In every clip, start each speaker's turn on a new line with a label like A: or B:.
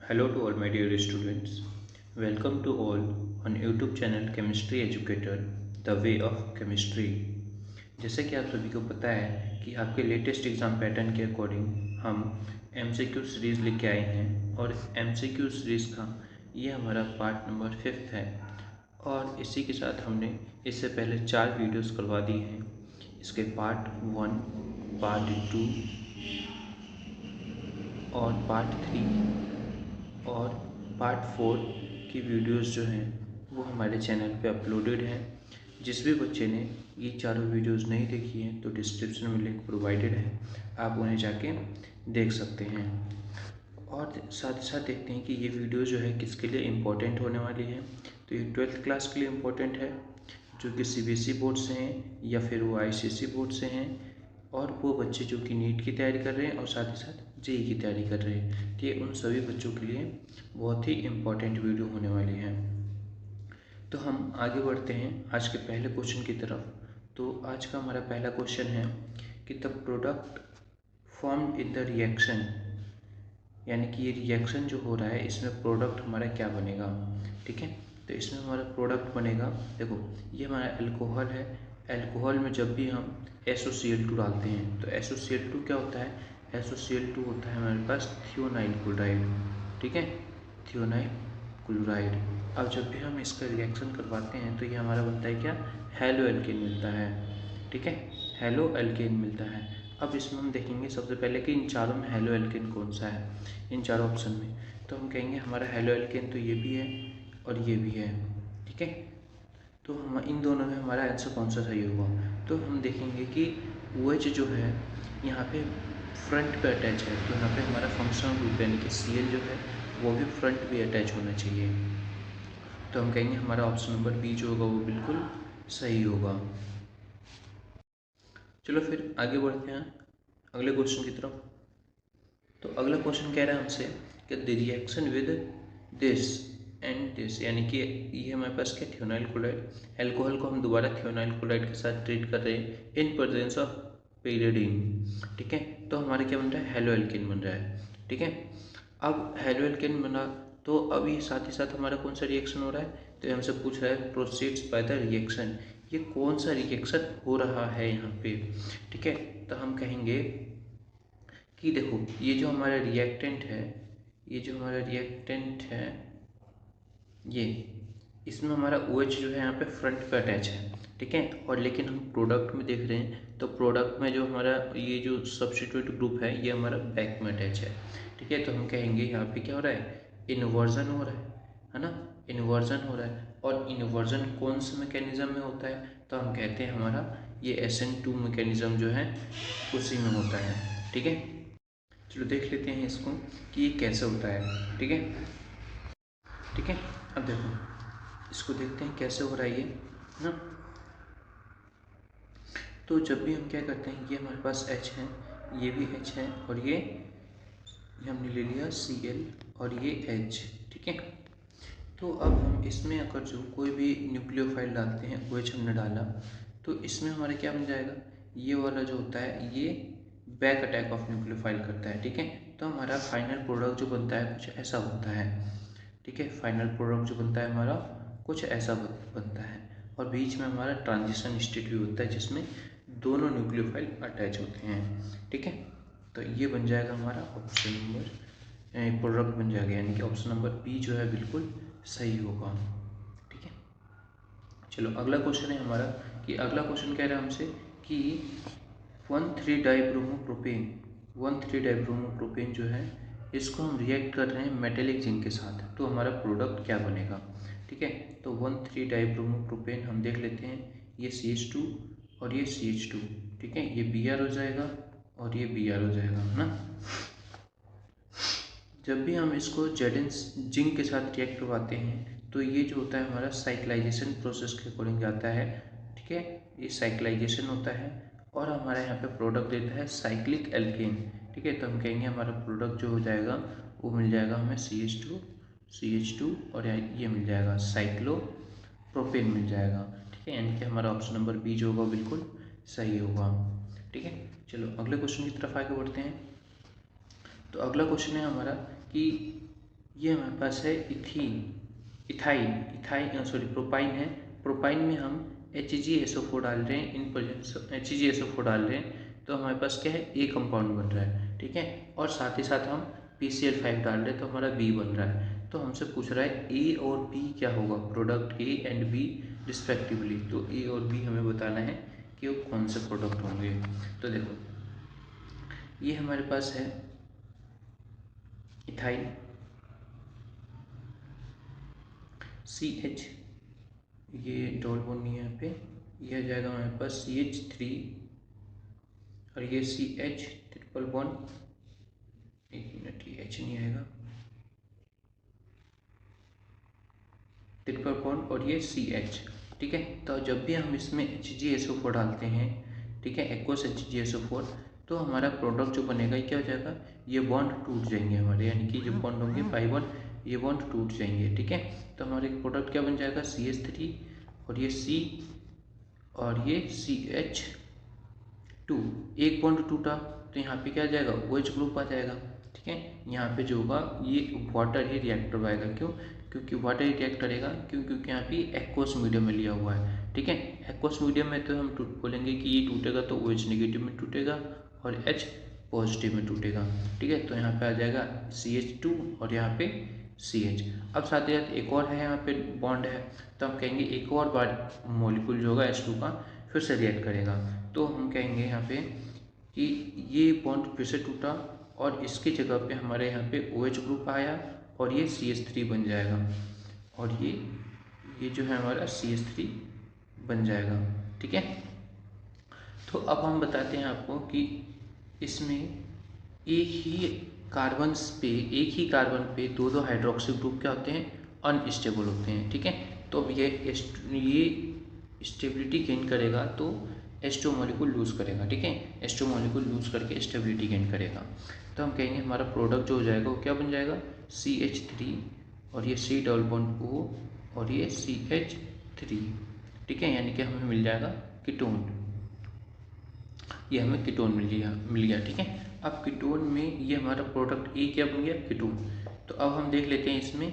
A: Hello to all my dear students. Welcome to all on YouTube channel Chemistry Educator The Way of Chemistry। जैसे कि आप सभी को पता है कि आपके लेटेस्ट एग्ज़ाम पैटर्न के अकॉर्डिंग हम MCQ सीरीज़ लेके आए हैं और MCQ सीरीज़ का ये हमारा पार्ट नंबर 5 है। और इसी के साथ हमने इससे पहले 4 वीडियोस करवा दी हैं। इसके पार्ट 1, पार्ट 2 और पार्ट 3 और पार्ट 4 की वीडियोस जो हैं वो हमारे चैनल पे अपलोडेड हैं। जिस भी बच्चे ने ये चारों वीडियोस नहीं देखी हैं तो डिस्क्रिप्शन में लिंक प्रोवाइडेड है, आप उन्हें जाके देख सकते हैं। और साथ ही साथ देखते हैं कि ये वीडियो जो है किसके लिए इम्पोर्टेंट होने वाली है। तो ये 12th क्लास के लिए इम्पोर्टेंट है, जो कि CBSE बोर्ड से हैं या फिर वो ICSE बोर्ड से हैं, और वो बच्चे जो कि नीट की तैयारी कर रहे हैं और साथ ही साथ JEE की तैयारी कर रहे हैं। तो ये उन सभी बच्चों के लिए बहुत ही इम्पोर्टेंट वीडियो होने वाली है। तो हम आगे बढ़ते हैं आज के पहले क्वेश्चन की तरफ। तो आज का हमारा पहला क्वेश्चन है कि the product formed in the reaction, यानी कि ये रिएक्शन जो हो रहा है इसमें प्रोडक्ट हमारा क्या बनेगा। ठीक है, तो इसमें हमारा प्रोडक्ट बनेगा, देखो ये हमारा अल्कोहल है। अल्कोहल में जब भी हम SOCl2 डालते हैं तो SOCl2 क्या होता है, SOCl2 होता है हमारे पास थियोनाइल क्लोराइड। ठीक है, थियोनाइल क्लोराइड। अब जब भी हम इसका रिएक्शन करवाते हैं तो ये हमारा बनता है क्या, हेलो एल्केन मिलता है। ठीक है, हेलो एल्केन मिलता है। अब इसमें हम देखेंगे सबसे पहले कि इन चारों में हेलो एल्केन कौन सा है, इन चारों ऑप्शन में। तो हम कहेंगे हमारा हेलो एल्केन तो ये भी है और ये भी है। ठीक है, तो हम इन दोनों में हमारा आंसर कौन सा सही होगा। तो हम देखेंगे कि OH जो है यहाँ पे फ्रंट पे अटैच है, तो यहाँ पे हमारा फंक्शनल ग्रुप यानी कि Cl जो है वो भी फ्रंट पे अटैच होना चाहिए। तो हम कहेंगे हमारा ऑप्शन नंबर बी जो होगा वो बिल्कुल सही होगा। चलो फिर आगे बढ़ते हैं अगले क्वेश्चन की तरफ। तो अगला क्वेश्चन कह रहा है हमसे कि the reaction with this and this, यानी कि ये हमारे पास क्या, थियोनाइल क्लोराइड। एल्कोहल को हम दोबारा थियोनाइल क्लोराइड के साथ ट्रीट कर रहे हैं इन प्रेजेंस ऑफ पेरिडीन। ठीक है, तो हमारे क्या बन रहा है, हेलो एल्केन बन रहा है। ठीक है, अब हेलो एल्केन बना तो अब ये साथ ही साथ हमारा कौन सा रिएक्शन हो रहा है, तो ये हमसे पूछ रहा है प्रोसीड्स बाय द रिएक्शन, ये कौन सा रिएक्शन हो रहा है यहाँ पे। ठीक है, तो हम कहेंगे कि देखो ये जो हमारा रिएक्टेंट है, ये जो हमारा रिएक्टेंट है ये, इसमें हमारा OH जो है यहाँ पे फ्रंट पे अटैच है। ठीक है, और लेकिन हम प्रोडक्ट में देख रहे हैं तो प्रोडक्ट में जो हमारा ये जो सब्स्टिट्यूट ग्रुप है ये हमारा बैक में अटैच है। ठीक है, तो हम कहेंगे यहाँ पे क्या हो रहा है, इन्वर्जन हो रहा है ना, इन्वर्जन हो रहा है। और इन्वर्जन कौन से मैकेनिज्म में होता है, तो हम कहते हैं हमारा ये SN2 मैकेनिज्म जो है उसी में होता है। ठीक है, चलो देख लेते हैं इसको कि ये कैसे होता है। ठीक है, ठीक है, अब देखो इसको देखते हैं कैसे हो रहा है ये ना। तो जब भी हम क्या करते हैं, ये हमारे पास H है, ये भी H है, और ये हमने ले लिया Cl और ये H। ठीक है, तो अब हम इसमें अगर जो कोई भी न्यूक्लियोफाइल डालते हैं, OH हमने डाला, तो इसमें हमारा क्या बन जाएगा, ये वाला जो होता है ये बैक अटैक ऑफ न्यूक्लियोफाइल करता है। ठीक है, तो हमारा फाइनल प्रोडक्ट जो बनता है कुछ ऐसा होता है। ठीक है, फाइनल प्रोडक्ट जो बनता है हमारा कुछ ऐसा बनता है, और बीच में हमारा ट्रांजिशन स्टेट भी होता है जिसमें दोनों न्यूक्लियोफाइल अटैच होते हैं। ठीक है, तो ये बन जाएगा हमारा ऑप्शन नंबर, प्रोडक्ट बन जाएगा, यानी कि ऑप्शन नंबर बी जो है बिल्कुल सही होगा। ठीक है, चलो अगला क्वेश्चन है हमारा कि अगला क्वेश्चन कह रहा है हमसे कि 1,3-डाइब्रोमोप्रोपेन, 1,3-डाइब्रोमोप्रोपेन जो है इसको हम रिएक्ट कर रहे हैं मेटेलिक जिंक के साथ, तो हमारा प्रोडक्ट क्या बनेगा। ठीक है, तो 1,3-डाइब्रोमोप्रोपेन हम देख लेते हैं, ये CH2 और ये CH2। ठीक है, ये Br हो जाएगा और ये Br हो जाएगा, है ना। जब भी हम इसको Zn जिंक के साथ रिएक्ट करवाते हैं तो ये जो होता है हमारा साइक्लाइजेशन प्रोसेस के अकॉर्डिंग जाता है। ठीक है, ये साइक्लाइजेशन होता है और हमारा यहाँ पे प्रोडक्ट देता है साइक्लिक एल्केन। ठीक है, तो हम कहेंगे हमारा प्रोडक्ट जो हो जाएगा वो मिल जाएगा हमें CH2 और ये मिल जाएगा साइक्लोप्रोपेन मिल जाएगा। ठीक है, यानी कि हमारा ऑप्शन नंबर बी जो होगा बिल्कुल सही होगा। ठीक है, चलो अगले क्वेश्चन की तरफ आगे बढ़ते हैं। तो अगला क्वेश्चन है हमारा कि ये हमारे पास है प्रोपाइन है। प्रोपाइन में हम HgSO4 डाल रहे हैं, इन प्रेजेंस HgSO4 डाल रहे हैं, तो हमारे पास क्या है, ए कंपाउंड बन रहा है, ठीक है। और साथ ही साथ हम PCl5 डाल रहे हैं, तो हमारा बी बन रहा है। तो हमसे पूछ रहा है ए और बी क्या होगा, product A and B respectively. तो ए और बी हमें बताना है कि वो कौन से प्रोडक्ट होंगे। तो देखो ये हमारे पास है इथाइल CH, ये डबल बॉन्ड नहीं है यहाँ पे, ये आ जाएगा हमारे पास CH3 और ये CH ट्रिपल बॉन्ड, एक मिनट, ये H नहीं आएगा, ट्रिपल बॉन्ड और ये CH, ठीक है। तो जब भी हम इसमें HgSO4 डालते हैं, ठीक है, एक्वस HgSO4, तो हमारा प्रोडक्ट जो बनेगा ये क्या हो जाएगा, ये बॉन्ड टूट जाएंगे हमारे, यानी कि जो बॉन्ड होंगे पाई बॉन्ड, ये बॉन्ड टूट जाएंगे, ठीक है। तो हमारे प्रोडक्ट क्या बन जाएगा, CH3 और ये C और ये CH2, एक बॉन्ड टूटा तो यहाँ पे क्या आ जाएगा, OH ग्रुप आ जाएगा, ठीक है। यहाँ पे जो होगा ये वाटर ही रिएक्टर आएगा, क्यों, क्योंकि वाटर ही रिएक्ट करेगा, क्योंकि यहाँ पे एक्वस मीडियम में लिया हुआ है, ठीक है। एक्वस मीडियम में तो हम बोलेंगे कि ये टूटेगा तो OH नेगेटिव में टूटेगा और H पॉजिटिव में टूटेगा, ठीक है। तो यहाँ पे आ जाएगा CH2 और यहाँ पे CH। अब साथ ही साथ एक और है यहाँ पे बॉन्ड है, तो हम कहेंगे एक और बार मॉलिक्यूल जो होगा H2 का फिर से रिएक्ट करेगा, तो हम कहेंगे यहाँ पे कि ये बॉन्ड फिर से टूटा और इसकी जगह पे हमारे यहाँ पे OH ग्रुप आया और ये CH3 बन जाएगा और ये जो है हमारा CH3 बन जाएगा, ठीक है। तो अब हम बताते हैं आपको कि इसमें एक ही कार्बन पे दो हाइड्रोक्सी ग्रुप क्या होते हैं, अनस्टेबल होते हैं, ठीक है। तो अब ये स्टेबिलिटी गेन करेगा तो H2 मॉलिक्यूल लूज करेगा, ठीक है, H2 मॉलिक्यूल लूज करके स्टेबिलिटी गेन करेगा। तो हम कहेंगे हमारा प्रोडक्ट जो हो जाएगा वो क्या बन जाएगा, CH3 और ये C डबल बॉन्ड O और ये CH3, ठीक है, यानी कि हमें मिल जाएगा कीटोन, ये हमें कीटोन मिल गया, ठीक है। अब कीटोन में ये हमारा प्रोडक्ट ए क्या बन गया, कीटोन। तो अब हम देख लेते हैं इसमें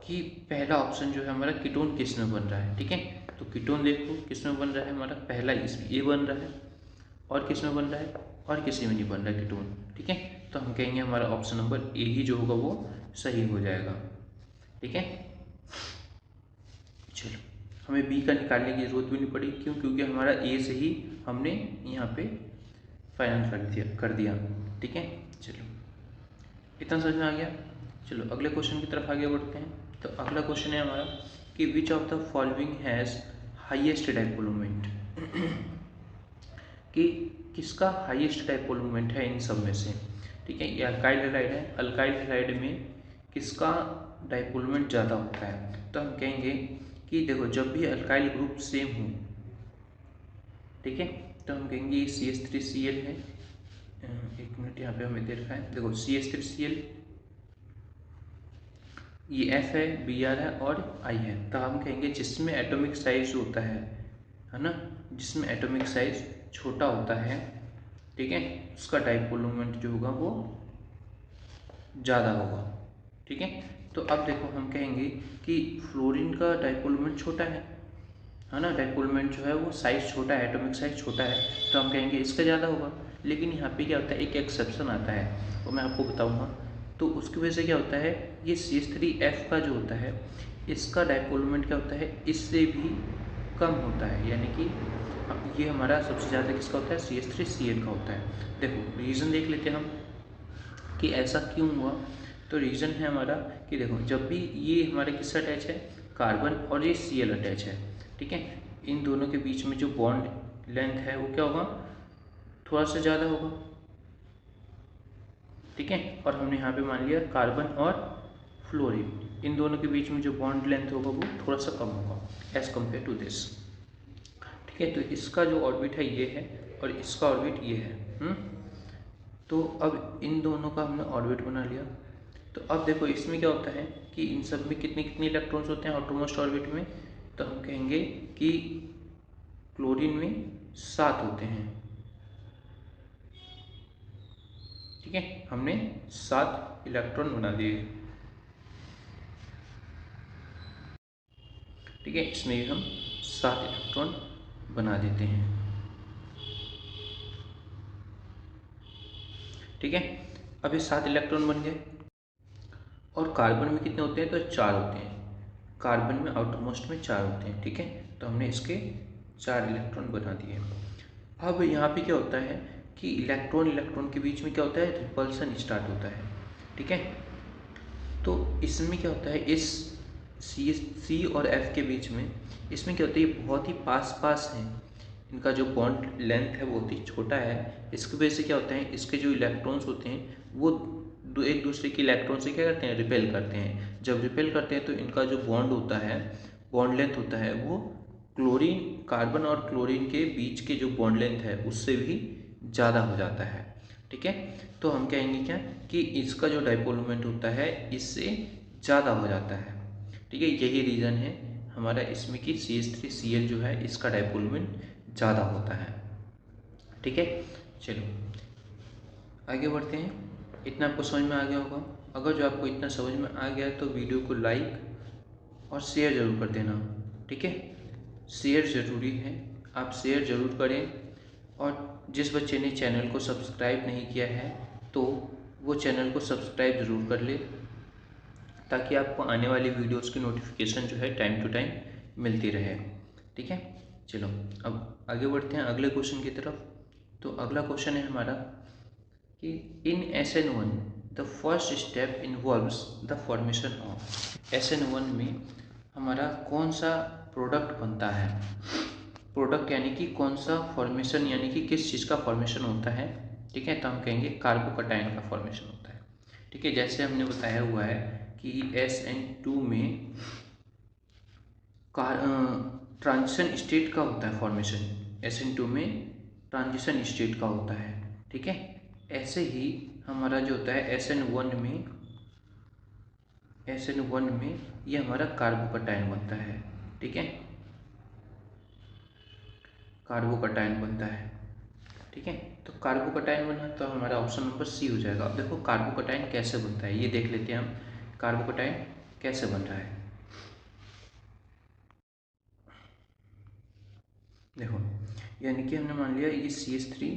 A: कि पहला ऑप्शन जो है हमारा कीटोन किस में बन रहा है, ठीक है। तो कीटोन देखो किस में बन रहा है, हमारा पहला इसमें ए बन रहा है, और किस में बन रहा है, और किसी में नहीं बन रहा है कीटोन, ठीक है। तो हम कहेंगे हमारा ऑप्शन नंबर ए ही जो होगा वो सही हो जाएगा, ठीक है। चलो हमें बी का निकालने की जरूरत भी नहीं पड़ी, क्यों, क्योंकि हमारा ए से ही हमने यहाँ पे फाइनल कर दिया, ठीक है। चलो इतना समझ में आ गया। चलो अगले क्वेश्चन की तरफ आगे बढ़ते हैं। तो अगला क्वेश्चन है हमारा कि which of the following has highest dipole moment, कि किसका हाईएस्ट डाइपोल मोमेंट है इन सब में से, ठीक है। ये अल्काइल हैलाइड है, अल्काइल हैलाइड में किसका डाइपोल मोमेंट ज़्यादा होता है। तो हम कहेंगे कि देखो जब भी अल्काइल ग्रुप सेम हो, ठीक है, तो हम कहेंगे ये CH3Cl है, एक मिनट यहाँ पे हमें दे रखा है, देखो CH3Cl, ये F है, Br है और I है। तो हम कहेंगे जिसमें एटॉमिक साइज होता है ना, जिसमें एटॉमिक साइज छोटा होता है, ठीक है, उसका डाइपोल मोमेंट जो होगा वो ज़्यादा होगा, ठीक है। तो अब देखो हम कहेंगे कि फ्लोरीन का डाइपोल मोमेंट छोटा है ना, डाइपोल मोमेंट जो है वो साइज छोटा है, एटॉमिक साइज छोटा है, तो हम कहेंगे इसका ज़्यादा होगा। लेकिन यहाँ पे क्या होता है, एक एक्सेप्शन आता है, वो मैं आपको बताऊँगा। तो उसकी वजह से क्या होता है, ये CH3F का जो होता है इसका डाइपोल मोमेंट क्या होता है, इससे भी कम होता है, यानी कि अब ये हमारा सबसे ज़्यादा किसका होता है, CH3Cl का होता है। देखो रीज़न देख लेते हैं हम कि ऐसा क्यों हुआ। तो रीज़न है हमारा कि देखो जब भी ये हमारे किससे अटैच है, कार्बन और ये Cl अटैच है, ठीक है, इन दोनों के बीच में जो बॉन्ड लेंथ है वो क्या होगा, थोड़ा सा ज़्यादा होगा, ठीक है। और हमने यहाँ पे मान लिया कार्बन और फ्लोरीन, इन दोनों के बीच में जो बॉन्ड लेंथ होगा वो थोड़ा सा कम होगा एज कम्पेयर टू दिस, ठीक है। तो इसका जो ऑर्बिट है ये है और इसका ऑर्बिट ये है। तो अब इन दोनों का हमने ऑर्बिट बना लिया। तो अब देखो इसमें क्या होता है कि इन सब में कितने कितने इलेक्ट्रॉन्स होते हैं आउटरमोस्ट ऑर्बिट में। तो हम कहेंगे कि क्लोरीन में 7 होते हैं, ठीक है, हमने 7 इलेक्ट्रॉन बना दिए, ठीक है, इसमें भी हम 7 इलेक्ट्रॉन बना देते हैं। ठीक है, अब ये 7 इलेक्ट्रॉन बन गए। और कार्बन में कितने होते हैं, तो 4 होते हैं। कार्बन में आउटरमोस्ट में 4 होते हैं। ठीक है, तो हमने इसके 4 इलेक्ट्रॉन बना दिए। अब यहाँ पे क्या होता है कि इलेक्ट्रॉन इलेक्ट्रॉन के बीच में क्या होता है, रिपल्सन स्टार्ट होता है। ठीक है, तो इसमें क्या होता है, इस सी और एफ के बीच में इसमें क्या होता है, ये बहुत ही पास पास है, इनका जो बॉन्ड लेंथ है वो बहुत ही छोटा है। इसकी वजह से क्या होता है, इसके जो इलेक्ट्रॉन्स होते हैं वो एक दूसरे के इलेक्ट्रॉन से क्या करते हैं, रिपेल करते हैं। जब रिपेल करते हैं तो इनका जो बॉन्ड होता है, बॉन्ड लेंथ होता है, वो क्लोरीन, कार्बन और क्लोरीन के बीच के जो बॉन्ड लेंथ है उससे भी ज़्यादा हो जाता है। ठीक है, तो हम कहेंगे क्या कि इसका जो डाइपोल मोमेंट होता है इससे ज़्यादा हो जाता है। ठीक है, यही रीज़न है हमारा इसमें कि CH3Cl जो है इसका डाइपोल मोमेंट ज़्यादा होता है। ठीक है, चलो आगे बढ़ते हैं। इतना आपको समझ में आ गया होगा। अगर जो आपको इतना समझ में आ गया तो वीडियो को लाइक और शेयर ज़रूर कर देना। ठीक है, शेयर ज़रूरी है, आप शेयर ज़रूर करें। और जिस बच्चे ने चैनल को सब्सक्राइब नहीं किया है तो वो चैनल को सब्सक्राइब ज़रूर कर ले, ताकि आपको आने वाली वीडियोस की नोटिफिकेशन जो है टाइम टू टाइम मिलती रहे। ठीक है, चलो अब आगे बढ़ते हैं अगले क्वेश्चन की तरफ। तो अगला क्वेश्चन है हमारा कि इन SN1 the first step involves the formation of. SN1 में हमारा कौन सा प्रोडक्ट बनता है। प्रोडक्ट यानी कि कौन सा फॉर्मेशन, यानी कि किस चीज़ का फॉर्मेशन होता है। ठीक है, तो हम कहेंगे कार्बोकटायन का फॉर्मेशन होता है। ठीक है, जैसे हमने बताया हुआ है कि SN2 में ट्रांजिशन स्टेट का होता है फॉर्मेशन। SN2 में ट्रांजिशन स्टेट का होता है। ठीक है, ऐसे ही हमारा जो होता है SN1 में ये हमारा कार्बोकटायन बनता है। ठीक है, कार्बोकटायन बनता है। ठीक है, तो कार्बोकटायन बना तो हमारा ऑप्शन नंबर सी हो जाएगा। अब देखो कार्बोकटायन कैसे बनता है ये देख लेते हैं हम, कार्बोकटायन कैसे बन रहा है। देखो, यानी कि हमने मान लिया ये CH3,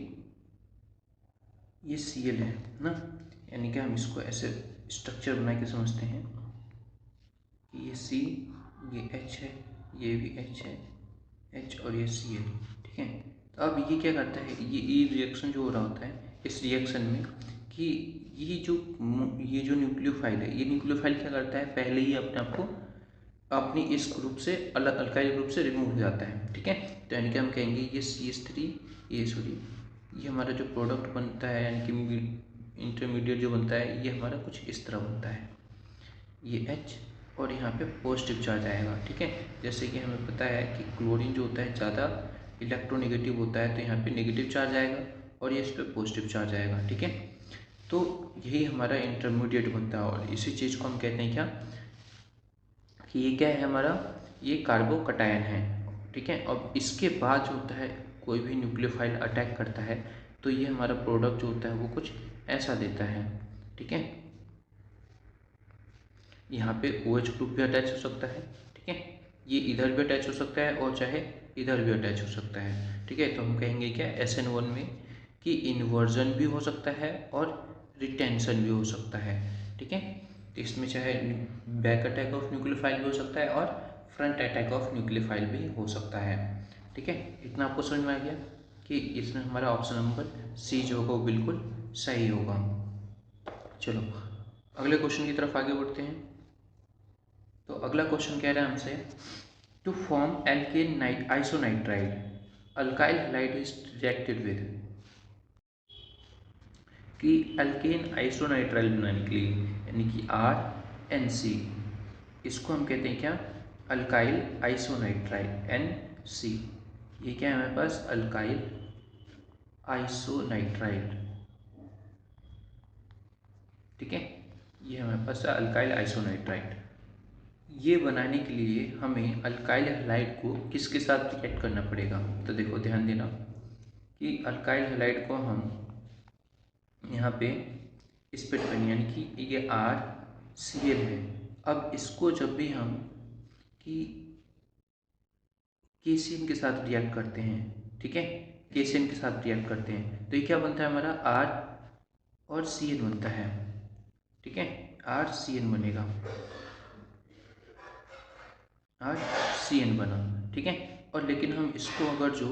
A: ये Cl है ना, यानी कि हम इसको ऐसे स्ट्रक्चर बना के समझते हैं कि ये C, ये H है, ये भी H है, H और ये Cl। ठीक है, तो अब ये क्या करता है, ये रिएक्शन जो हो रहा होता है इस रिएक्शन में कि ये जो न्यूक्लियोफाइल है, ये न्यूक्लियोफाइल क्या करता है, पहले ही अपने आप को अपनी इस ग्रुप से अलग, अल्काइल ग्रुप से रिमूव हो जाता है। ठीक है, तो यानी कि हम कहेंगे ये CH3, ये हमारा जो प्रोडक्ट बनता है यानी कि इंटरमीडिएट जो बनता है ये हमारा कुछ इस तरह बनता है, ये H और यहाँ पे पॉजिटिव चार्ज आएगा। ठीक है, जैसे कि हमें पता है कि क्लोरीन जो होता है ज़्यादा इलेक्ट्रोनेगेटिव होता है, तो यहाँ पे नेगेटिव चार्ज आएगा और ये इस पर पॉजिटिव चार्ज आएगा। ठीक है, तो यही हमारा इंटरमीडिएट बनता है और इसी चीज़ को हम कहते हैं क्या कि ये क्या है हमारा, ये कार्बोकटायन है। ठीक है, अब इसके बाद जो होता है कोई भी न्यूक्लियोफाइल अटैक करता है तो ये हमारा प्रोडक्ट जो होता है वो कुछ ऐसा देता है। ठीक है, यहाँ पे OH ग्रुप भी अटैच हो सकता है। ठीक है, ये इधर भी अटैच हो सकता है और चाहे इधर भी अटैच हो सकता है। ठीक है, तो हम कहेंगे क्या SN1 में कि इन्वर्जन भी हो सकता है और रिटेंशन भी हो सकता है। ठीक है, तो इसमें चाहे बैक अटैक ऑफ न्यूक्लियोफाइल भी हो सकता है और फ्रंट अटैक ऑफ न्यूक्लियोफाइल भी हो सकता है। ठीक है, इतना आपको समझ में आ गया कि इसमें हमारा ऑप्शन नंबर सी जो होगा वो बिल्कुल सही होगा। चलो अगले क्वेश्चन की तरफ आगे बढ़ते हैं। तो अगला क्वेश्चन कह रहा है हमसे to form alkane isonitrile alkyl halide is reacted with, कि अल्केन आइसोनाइट्राइल बनाने के लिए यानी कि RNC, इसको हम कहते हैं क्या, अल्काइल आइसोनाइट्राइल NC। ये क्या है हमारे पास, अल्काइल आइसोनाइट्राइल। ठीक है, ये हमारे पास है अल्काइल आइसोनाइट्राइड। ये बनाने के लिए हमें अल्काइल हैलाइड को किसके साथ रिएक्ट करना पड़ेगा। तो देखो ध्यान देना कि अल्काइल हैलाइड को हम यहाँ पे इस पे डिपेंड, यानी कि ये RCl है। अब इसको जब भी हम कि KCN के साथ रिएक्ट करते हैं, ठीक है, KCN के साथ रिएक्ट करते हैं, तो ये क्या बनता है हमारा R और CN बनता है, ठीक है, RCN बनेगा, RCN बना, ठीक है। और लेकिन हम इसको अगर जो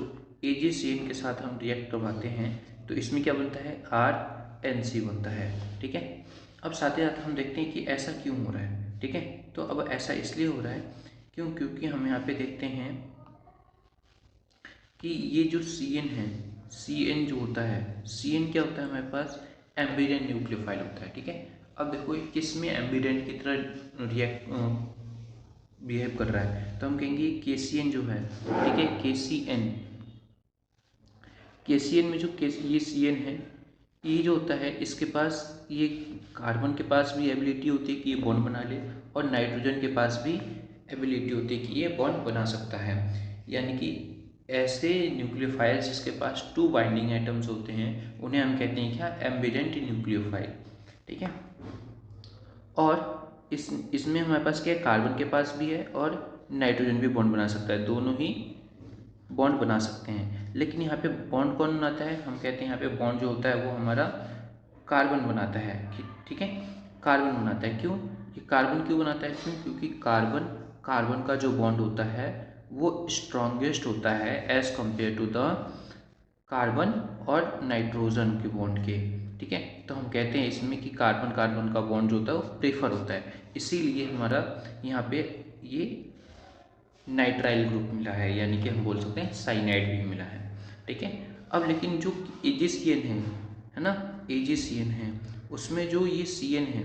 A: AgCN के साथ हम रिएक्ट करवाते हैं तो इसमें क्या बनता है, RNC बनता है, ठीक है। अब साथ ही साथ हम देखते हैं कि ऐसा क्यों हो रहा है, ठीक है। तो अब ऐसा इसलिए हो रहा है क्योंकि हम यहाँ पे देखते हैं कि ये जो CN है, CN जो होता है, CN क्या होता है हमारे पास, एम्बिडेंट न्यूक्लियोफाइल होता है, ठीक है। अब देखो ये किस में एम्बिडेंट की तरह रिएक्ट बिहेव कर रहा है, तो हम कहेंगे KCN जो है, ठीक है, KCN में जो ये CN है, ये जो होता है इसके पास, ये कार्बन के पास भी एबिलिटी होती है कि ये बॉन्ड बना ले, और नाइट्रोजन के पास भी एबिलिटी होती है कि ये बॉन्ड बना सकता है। यानी कि ऐसे न्यूक्लियोफाइल्स जिसके पास 2 बाइंडिंग एटम्स होते हैं उन्हें हम कहते हैं क्या, एम्बिडेंट न्यूक्लियोफाइल, ठीक है। और इसमें हमारे पास क्या है, कार्बन के पास भी है और नाइट्रोजन भी बॉन्ड बना सकता है, दोनों ही बॉन्ड बना सकते हैं। लेकिन यहाँ पे बॉन्ड कौन बनाता है, हम कहते हैं यहाँ पे बॉन्ड जो होता है वो हमारा कार्बन बनाता है, ठीक है, कार्बन बनाता है। क्यों, ये कार्बन क्यों बनाता है, क्योंकि कार्बन का जो बॉन्ड होता है वो स्ट्रॉन्गेस्ट होता है as compare to the carbon और नाइट्रोजन के बॉन्ड के, ठीक है। तो हम कहते हैं इसमें कि कार्बन का बॉन्ड जो होता है वो प्रेफर होता है, इसीलिए हमारा यहाँ पे ये नाइट्राइल ग्रुप मिला है, यानी कि हम बोल सकते हैं साइनाइड भी मिला है, ठीक है। अब लेकिन जो AgCN है ना, AgCN है, उसमें जो ये CN है,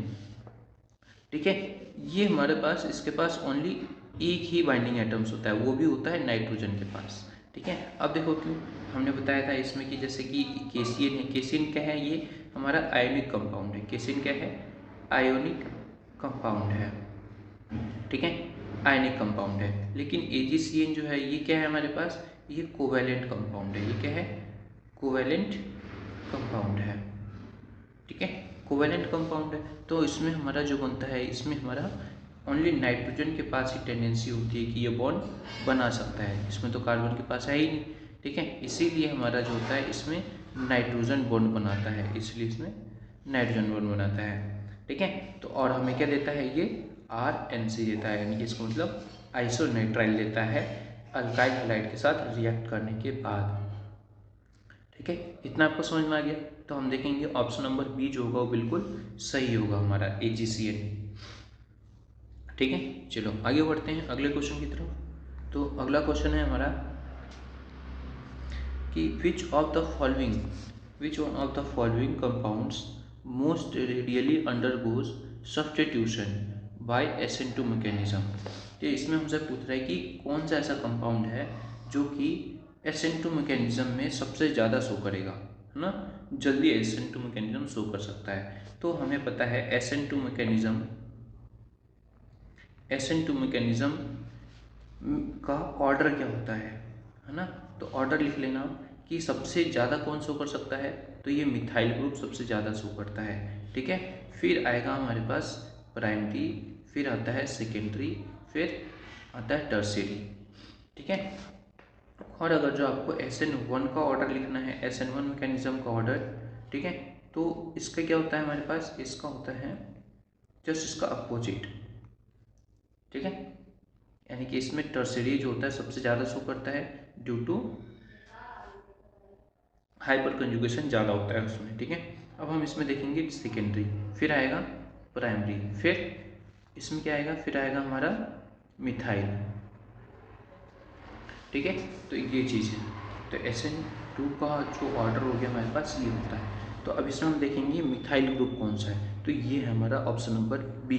A: ठीक है, ये हमारे पास, इसके पास ओनली एक ही बाइंडिंग एटम्स होता है, वो भी होता है नाइट्रोजन के पास, ठीक है। अब देखो क्यों, हमने बताया था इसमें कि जैसे कि KCN है, KCN क्या है, ये हमारा आयोनिक कंपाउंड है, KCN क्या है, आयोनिक कंपाउंड है, ठीक है, आयनिक कंपाउंड है। लेकिन AgCN जो है ये क्या है हमारे पास, ये कोवैलेंट कंपाउंड है, ये क्या है, कोवैलेंट कंपाउंड है, ठीक है, कोवैलेंट कंपाउंड है। तो इसमें हमारा जो बनता है, इसमें हमारा ओनली नाइट्रोजन के पास ही टेंडेंसी होती है कि ये बॉन्ड बना सकता है, इसमें तो कार्बन के पास है ही नहीं, ठीक है। इसीलिए हमारा जो होता है इसमें नाइट्रोजन बॉन्ड बनाता है, इसलिए इसमें नाइट्रोजन बॉन्ड बनाता है, ठीक है। तो और हमें क्या देता है, ये RNC देता है, यानी कि इसका मतलब आइसोनाइट्राइल देता है अल्काइल हैलाइड के साथ रिएक्ट करने के बाद, ठीक है। इतना आपको समझ में आ गया, तो हम देखेंगे ऑप्शन नंबर बी जो होगा वो बिल्कुल सही होगा हमारा, AgCN, ठीक है। चलो आगे बढ़ते हैं अगले क्वेश्चन की तरफ। तो अगला क्वेश्चन है हमारा कि which of the following compounds most readily undergoes substitution by SN2 mechanism. तो इसमें हमसे पूछ रहा है कि कौन सा ऐसा कंपाउंड है जो कि SN2 मैकेनिज्म में सबसे ज़्यादा शो करेगा, है ना, जल्दी SN2 मैकेनिज्म शो कर सकता है। तो हमें पता है SN2 मैकेनिज्म का ऑर्डर क्या होता है ना। तो ऑर्डर लिख लेना कि सबसे ज़्यादा कौन शो कर सकता है, तो ये मिथाइल ग्रुप सबसे ज़्यादा शो करता है, ठीक है। फिर आएगा हमारे पास प्राइमरी, फिर आता है सेकेंडरी, फिर आता है टर्शियरी, ठीक है। और अगर जो आपको SN1 का ऑर्डर लिखना है, SN1 मैकेनिज्म का ऑर्डर, ठीक है, तो इसका क्या होता है हमारे पास, इसका होता है जस्ट इसका अपोजिट, ठीक है। यानी कि इसमें टर्शियरी जो होता है सबसे ज़्यादा शो करता है ड्यू टू हाइपर कंजुगेशन ज़्यादा होता है उसमें, ठीक है। अब हम इसमें देखेंगे सेकेंडरी, फिर आएगा प्राइमरी, फिर इसमें क्या आएगा, फिर आएगा हमारा मिथाइल, ठीक है। तो ये चीज़ है, तो SN2 का जो ऑर्डर हो गया हमारे पास ये होता है। तो अब इसमें हम देखेंगे मिथाइल ग्रुप कौन सा है, तो ये है हमारा ऑप्शन नंबर बी,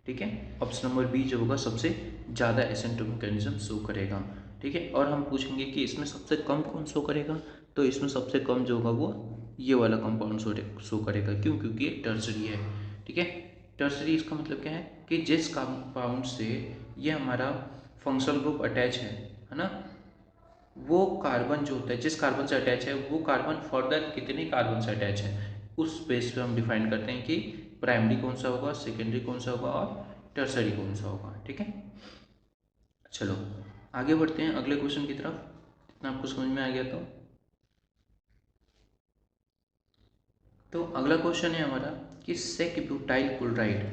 A: ठीक है। ऑप्शन नंबर बी जो होगा सबसे ज़्यादा SN2 मैकेनिज्म शो करेगा, ठीक है। और हम पूछेंगे कि इसमें सबसे कम कौन शो करेगा, तो इसमें सबसे कम जो होगा वो ये वाला कंपाउंड शो करेगा, क्यों, क्योंकि ये टर्शरी है, ठीक है। टर्शरी इसका मतलब क्या है कि जिस कंपाउंड से ये हमारा फंक्शनल ग्रुप अटैच है ना, वो कार्बन जो होता है, जिस कार्बन से अटैच है वो कार्बन फर्दर कितने कार्बन से अटैच है, उस बेस पे हम डिफाइन करते हैं कि प्राइमरी कौन सा होगा, सेकेंडरी कौन सा होगा और टर्शरी कौन सा होगा, ठीक है। चलो आगे बढ़ते हैं अगले क्वेश्चन की तरफ, इतना आपको समझ में आ गया तो अगला क्वेश्चन है हमारा कि सेक ब्यूटाइल क्लोराइड,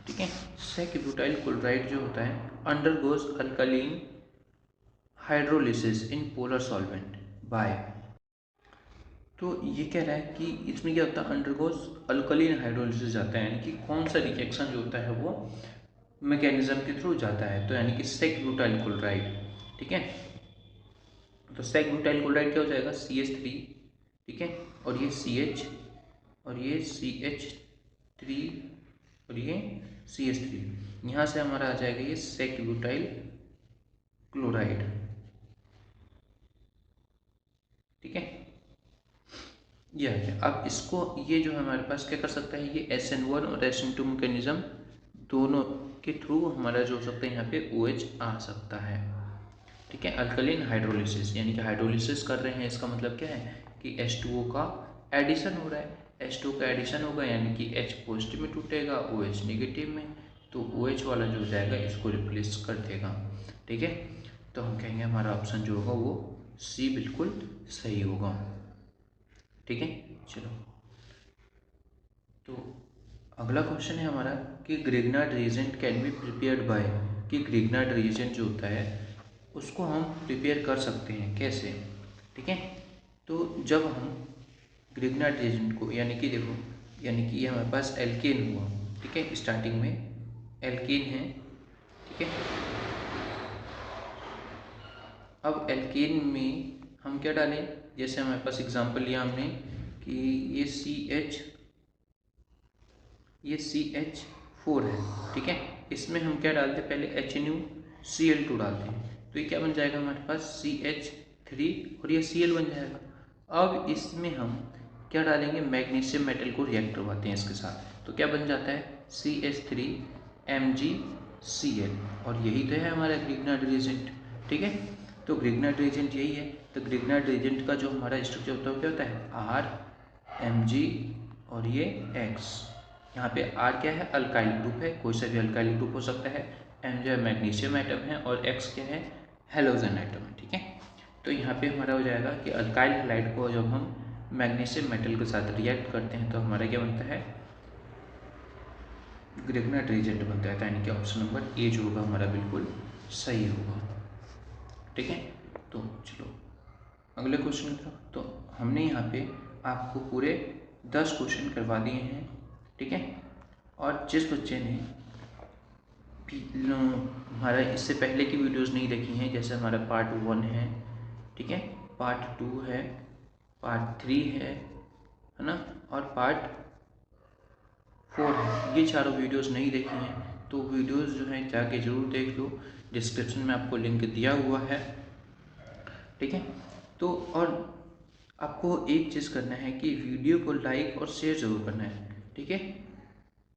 A: ठीक है, सेक ब्यूटाइल क्लोराइड जो होता है undergoes alkaline hydrolysis in polar solvent by. तो ये कह रहा है कि इसमें क्या होता है, अंडरगोज अल्कलीन हाइड्रोलिसिस जाता है, यानी कि कौन सा रिएक्शन जो होता है वो मैकेनिज्म के थ्रू जाता है, तो यानी कि सेक ब्यूटाइल क्लोराइड, ठीक है। तो सेक ब्यूटाइल क्लोराइड क्या हो जाएगा, CH3, ठीक है, और ये CH और ये CH3 और ये CH3, यहाँ से हमारा आ जाएगा ये सेक ब्यूटाइल क्लोराइड, ठीक है। ये आ गया। अब इसको ये जो हमारे पास क्या कर सकता है, ये SN1 और SN2 मैकेनिज्म दोनों के थ्रू हमारा जो हो सकता है यहाँ पे OH आ सकता है, ठीक है। अल्कलीन हाइड्रोलिसिस यानी कि हाइड्रोलिसिस कर रहे हैं, इसका मतलब क्या है कि H2O का एडिशन हो रहा है, H2O का एडिशन होगा यानी कि H पॉजिटिव में टूटेगा, OH नेगेटिव में, तो OH वाला जो हो जाएगा इसको रिप्लेस कर देगा, ठीक है। तो हम कहेंगे हमारा ऑप्शन जो होगा वो C बिल्कुल सही होगा, ठीक है। चलो, तो अगला क्वेश्चन है हमारा कि Grignard reagent can be prepared by, कि ग्रिग्नार्ड रिएजेंट जो होता है उसको हम प्रिपेयर कर सकते हैं कैसे, ठीक है। तो जब हम ग्रिग्नार्ड रिएजेंट को, यानी कि देखो, यानी कि ये हमारे पास एल्केन हुआ, ठीक है, स्टार्टिंग में एल्केन है, ठीक है। अब एल्केन में हम क्या डालें, जैसे हमारे पास एग्जांपल लिया हमने कि ये CH4 है, ठीक है, इसमें हम क्या डालते हैं, पहले HNuCl2 डालते हैं, तो ये क्या बन जाएगा हमारे पास CH3 और ये Cl बन जाएगा। अब इसमें हम क्या डालेंगे, मैग्नीशियम मेटल को रिएक्ट करवाते हैं इसके साथ, तो क्या बन जाता है CH3MgCl, और यही तो है हमारा ग्रिग्नार्ड रिएजेंट, ठीक है। तो ग्रिग्नार्ड रिएजेंट यही है। तो ग्रिग्नार्ड रिएजेंट का जो हमारा स्ट्रक्चर होता है क्या होता है, RMg और ये X, यहाँ पे R क्या है, अल्काइल ग्रुप है, कोई सा भी अल्काइल ग्रुप हो सकता है, M जो है मैग्नीशियम एटम है और X क्या है, हेलोजन एटम है, ठीक है। तो यहाँ पे हमारा हो जाएगा कि अल्काइल हैलाइड को जब हम मैग्नीशियम मेटल के साथ रिएक्ट करते हैं तो हमारा क्या बनता है, ग्रिग्नार्ड रिएजेंट बनता है, यानी कि ऑप्शन नंबर ए जो होगा हमारा बिल्कुल सही होगा, ठीक है। तो चलो अगले क्वेश्चन की तरफ। तो हमने यहाँ पे आपको पूरे 10 क्वेश्चन करवा दिए हैं, ठीक है। और जिस बच्चे ने हमारा इससे पहले की वीडियोस नहीं देखी हैं, जैसे हमारा पार्ट 1 है, ठीक है, पार्ट 2 है, पार्ट 3 है ना, और पार्ट 4 है, ये चारों वीडियोस नहीं देखी हैं तो वीडियोस जो हैं जाके ज़रूर देख लो, डिस्क्रिप्शन में आपको लिंक दिया हुआ है, ठीक है। तो और आपको एक चीज़ करना है कि वीडियो को लाइक और शेयर ज़रूर करना है, ठीक है।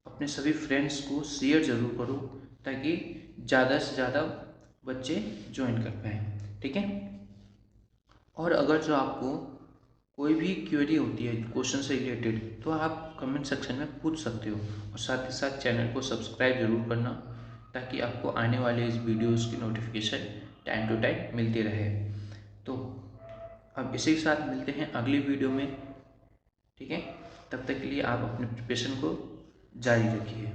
A: अपने सभी फ्रेंड्स को शेयर ज़रूर करो ताकि ज़्यादा से ज़्यादा बच्चे ज्वाइन कर पाएँ, ठीक है। और अगर जो आपको कोई भी क्वेरी होती है क्वेश्चन से रिलेटेड तो आप कमेंट सेक्शन में पूछ सकते हो, और साथ ही साथ चैनल को सब्सक्राइब ज़रूर करना ताकि आपको आने वाले इस वीडियोस की नोटिफिकेशन टाइम टू टाइम मिलती रहे। तो अब इसी के साथ मिलते हैं अगली वीडियो में, ठीक है। तब तक के लिए आप अपने प्रिपरेशन को जारी रखिए।